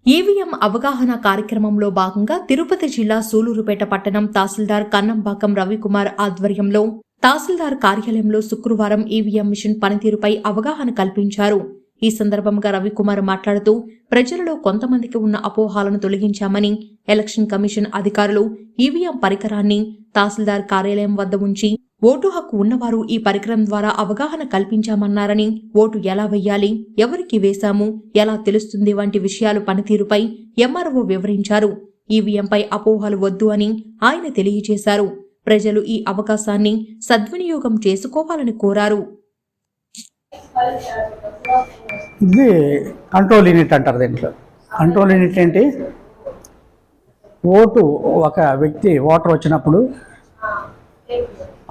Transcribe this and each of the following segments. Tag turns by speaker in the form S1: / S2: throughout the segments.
S1: EVM అవగాహన కార్యక్రమంలో భాగంగా తిరుపతి జిల్లా సూలూరుపేట పట్టణం తహసీల్దార్ కన్నంబాకం రవికుమార్ ఆధ్వర్యంలో తహసీల్దార్ కార్యాలయంలో శుక్రవారం ఈవీఎం మిషన్ పనితీరుపై అవగాహన కల్పించారు. ఈ సందర్భంగా రవికుమార్ మాట్లాడుతూ ప్రజలలో కొంతమందికి ఉన్న అపోహాలను తొలగించామని, ఎలక్షన్ కమిషన్ అధికారులు ఈవీఎం పరికరాన్ని తహసీల్దార్ కార్యాలయం వద్ద ఉంచి ఓటు హక్కు ఉన్నవారు ఈ పరికరం ద్వారా అవగాహన కల్పించామన్నారని, ఓటు ఎలా వెయ్యాలి, ఎవరికి వేశాము, ఎలా తెలుస్తుంది వంటి విషయాలు పనితీరుపై ఎంఆర్ఓ వివరించారు. ఈవీఎంపై అపోహలు వద్దు అని ఆయన తెలియజేశారు. ప్రజలు ఈ అవకాశాన్ని సద్వినియోగం చేసుకోవాలని కోరారు.
S2: ఇది కంట్రోల్ యూనిట్ అంటారు. దీంట్లో కంట్రోల్ యూనిట్ ఏంటి? ఒక వ్యక్తి ఓటర్ వచ్చినప్పుడు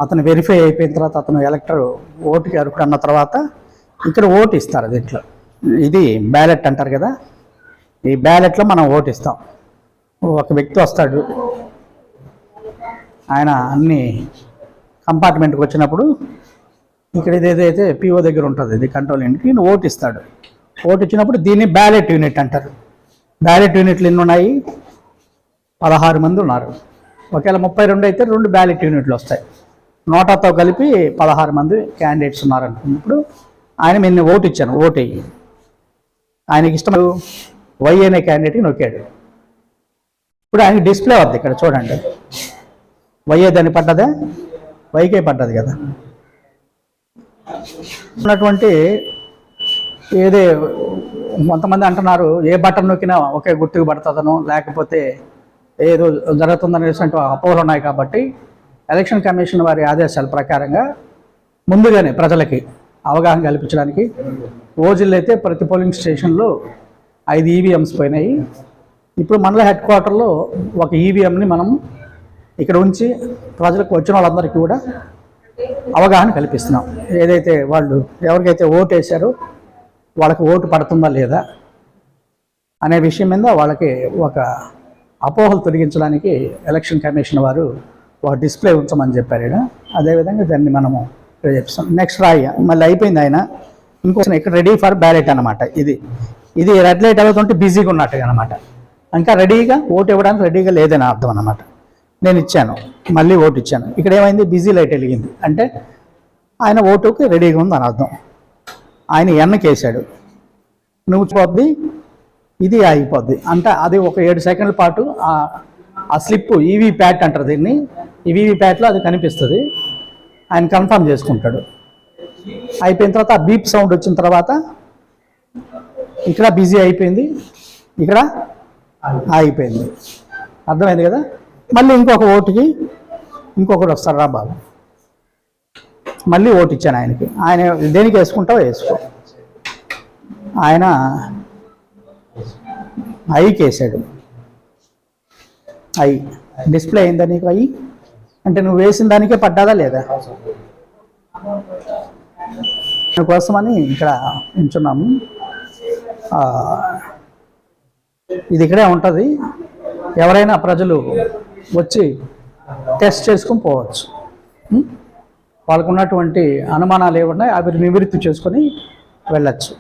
S2: అతను వెరిఫై అయిపోయిన తర్వాత అతను ఎలక్టర్ ఓటుకి అర్హుడు అన్న తర్వాత ఇక్కడ ఓటు ఇస్తారు. దీంట్లో ఇది బ్యాలెట్ అంటారు కదా. ఈ బ్యాలెట్లో మనం ఓటు ఇస్తాం. ఒక వ్యక్తి వస్తాడు, ఆయన అన్ని కంపార్ట్మెంట్కి వచ్చినప్పుడు ఇక్కడ ఇదేదైతే పిఓ దగ్గర ఉంటుంది, ఇది కంట్రోల్ యూనిట్, ఈయన ఓటు ఇస్తాడు. ఓటు ఇచ్చినప్పుడు దీన్ని బ్యాలెట్ యూనిట్ అంటారు. బ్యాలెట్ యూనిట్లు ఎన్ని ఉన్నాయి? 16 మంది ఉన్నారు. ఒకవేళ 32 అయితే 2 బ్యాలెట్ యూనిట్లు వస్తాయి. నోటాతో కలిపి 16 మంది క్యాండిడేట్స్ ఉన్నారనుకున్నప్పుడు ఆయన నేను ఓటు ఇచ్చాను, ఓటు వేయి. ఆయనకి ఇష్టం వై అనే క్యాండిడేట్కి నొక్కాడు. ఇప్పుడు ఆయనకి డిస్ప్లే అవుతుంది ఇక్కడ చూడండి. వై దాన్ని పడ్డదే, వైకే పడ్డది కదా. ఉన్నటువంటి ఏదే కొంతమంది అంటున్నారు ఏ బటన్ నొక్కినా ఒకే గుర్తుకు పడుతుందనో లేకపోతే ఏదో జరుగుతుందనేటువంటి అపోహలు ఉన్నాయి. కాబట్టి ఎలక్షన్ కమిషన్ వారి ఆదేశాల ప్రకారంగా ముందుగానే ప్రజలకి అవగాహన కల్పించడానికి రోజుల్లో అయితే ప్రతి పోలింగ్ స్టేషన్లో 5 ఈవీఎంస్ పోయినాయి. ఇప్పుడు మండల హెడ్ క్వార్టర్లో ఒక ఈవీఎంని మనం ఇక్కడ ఉంచి ప్రజలకు వచ్చిన వాళ్ళందరికీ కూడా అవగాహన కల్పిస్తున్నాం. ఏదైతే వాళ్ళు ఎవరికైతే ఓటు వేశారో వాళ్ళకి ఓటు పడుతుందా లేదా అనే విషయం మీద వాళ్ళకి ఒక అపోహలు తొలగించడానికి ఎలక్షన్ కమిషన్ వారు ఒక డిస్ప్లే ఉంచమని చెప్పారు. అదేవిధంగా దాన్ని మనము ఇక్కడ చెప్తాం. నెక్స్ట్ రాయ మళ్ళీ అయిపోయింది. ఆయన ఇంకొక ఇక్కడ రెడీ ఫర్ బ్యాలెట్ అనమాట. ఇది రెడ్ లైట్ అవుతుంటే బిజీగా ఉన్నట్టుగా అనమాట. ఇంకా రెడీగా ఓటు ఇవ్వడానికి రెడీగా లేదని అర్థం అనమాట. నేను ఇచ్చాను, మళ్ళీ ఓటు ఇచ్చాను. ఇక్కడ ఏమైంది? బిజీ లైట్ వెలిగింది అంటే ఆయన ఓటుకి రెడీగా ఉంది అని అర్థం. ఆయన ఎన్నకి వేసాడు, నువ్వు పోద్ది, ఇది ఆగిపోద్ది అంటే అది ఒక 7 సెకండ్ల పాటు ఆ స్లిప్ ఈవీ ప్యాట్ అంటారు దీన్ని. ఈ వీవీ ప్యాట్లో అది కనిపిస్తుంది. ఆయన కన్ఫర్మ్ చేసుకుంటాడు. అయిపోయిన తర్వాత ఆ బీప్ సౌండ్ వచ్చిన తర్వాత ఇక్కడ బిజీ అయిపోయింది, ఇక్కడ ఆగిపోయింది. అర్థమైంది కదా. మళ్ళీ ఇంకొక ఓటుకి ఇంకొకటి వస్తారు, రా బాబు మళ్ళీ ఓటు ఇచ్చాను ఆయనకి. ఆయన దేనికి వేసుకుంటావో వేసుకో. ఆయన ఐకి వేసాడు. ఐ డిస్ప్లే అయిందా నీకు? ఐ అంటే నువ్వు వేసిన దానికే పడ్డాదా లేదా దానికోసమని ఇక్కడ ఉంచున్నాము. ఇది ఇక్కడే ఉంటుంది. ఎవరైనా ప్రజలు వచ్చి టెస్ట్ చేసుకొని పోవచ్చు. వాళ్ళకు ఉన్నటువంటి అనుమానాలు ఏమున్నాయి అవి నివృత్తి చేసుకొని వెళ్ళచ్చు.